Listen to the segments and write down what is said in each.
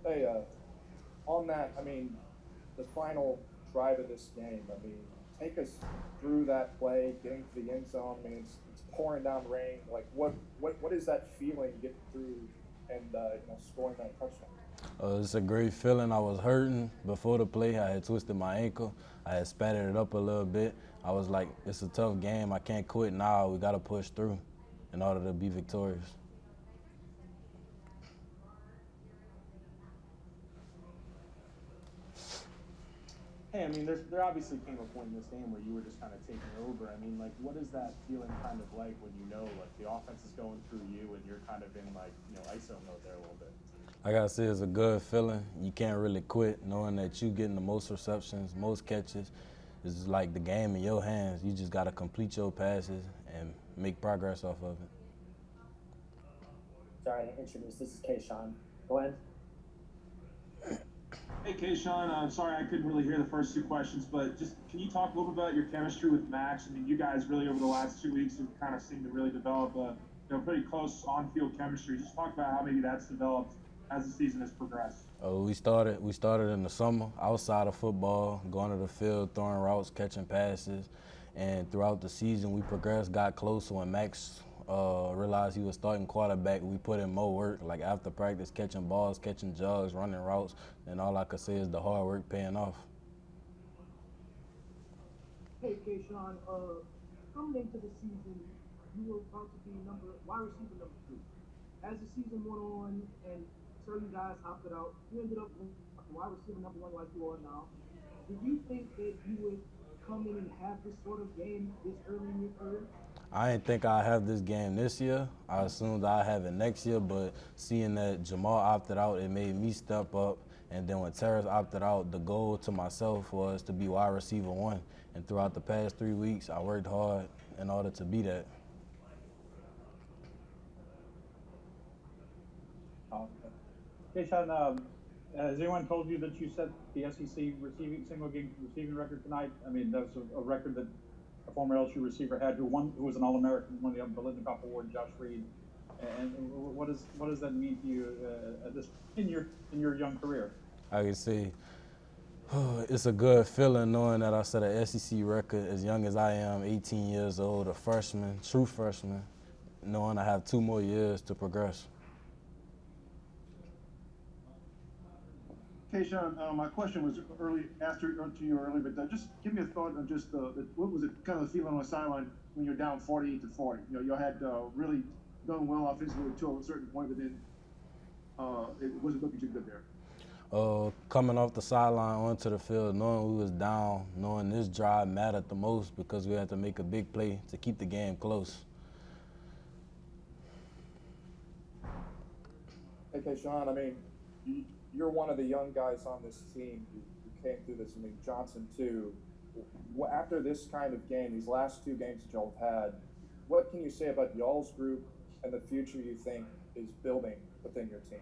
Hey, on that, I mean, the final drive of this game, I mean, take us through that play, getting to the end zone. I mean, it's pouring down rain. Like, what is that feeling getting through and scoring that touchdown? It's a great feeling. I was hurting before the play. I had twisted my ankle. I had spatted it up a little bit. I was like, it's a tough game. I can't quit now. We got to push through in order to be victorious. Hey, I mean, there obviously came a point in this game where you were just kind of taking over. I mean, like, what is that feeling kind of like when you know, like, the offense is going through you and you're kind of in, like, ISO mode there a little bit? I gotta say, it's a good feeling. You can't really quit knowing that you getting the most receptions, most catches. It's like the game in your hands. You just gotta complete your passes and make progress off of it. Sorry to introduce. This is Kayshon. Glenn? Hey, Kayshon, I'm sorry I couldn't really hear the first two questions, but just can you talk a little bit about your chemistry with Max? I mean, you guys really over the last 2 weeks have kind of seemed to really develop a pretty close on-field chemistry. Just talk about how maybe that's developed as the season has progressed. We started in the summer outside of football, going to the field, throwing routes, catching passes, and throughout the season we progressed, got closer. When Max realized he was starting quarterback, we put in more work, like after practice, catching balls, catching jugs, running routes, and all I could say is the hard work paying off. Hey, Kayshon, coming into the season, you were about to be wide receiver number two. As the season went on and certain guys opted out, you ended up wide receiver number one like you are now. Did you think that you would come in and have this sort of game this early in your career? I didn't think I'd have this game this year. I assumed I'd have it next year, but seeing that Jamal opted out, it made me step up. And then when Terrace opted out, the goal to myself was to be wide receiver one. And throughout the past 3 weeks, I worked hard in order to be that. Kayshon, has anyone told you that you set the SEC single game receiving record tonight? I mean, that's a record that a former LSU receiver had, who was an All-American, won the Biletnikoff Award, Josh Reed. And what does that mean to you in your young career? I can say it's a good feeling knowing that I set an SEC record as young as I am, 18 years old, a freshman, true freshman, knowing I have 2 more years to progress. Kayshon, my question was asked to you earlier, but just give me a thought on just what was it kind of the feeling on the sideline when you're down 48-40? You had really done well offensively until a certain point, but then it wasn't looking too good there. Coming off the sideline onto the field, knowing we was down, knowing this drive mattered the most because we had to make a big play to keep the game close. Hey, Kayshon, I mean, you're one of the young guys on this team who came through this. I mean, Johnson too. After this kind of game, these last two games that y'all have had, what can you say about y'all's group and the future you think is building within your team?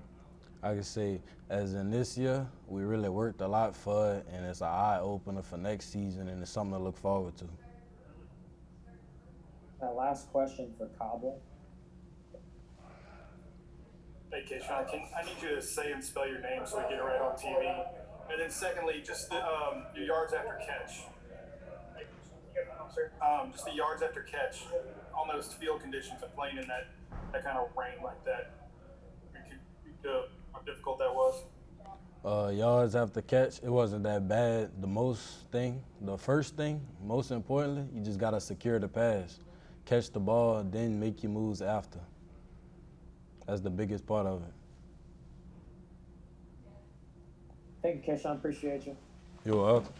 I can say, as in this year, we really worked a lot for it, and it's an eye-opener for next season, and it's something to look forward to. Last question for Cobble. Hey, Kayshon, I need you to say and spell your name so we get it right on TV. And then secondly, just your yards after catch. Just the yards after catch on those field conditions and playing in that kind of rain like that. How difficult that was? Yards after catch, it wasn't that bad. The first thing, most importantly, you just got to secure the pass. Catch the ball, then make your moves after. That's the biggest part of it. Thank you, Kayshon. Appreciate you. You're welcome.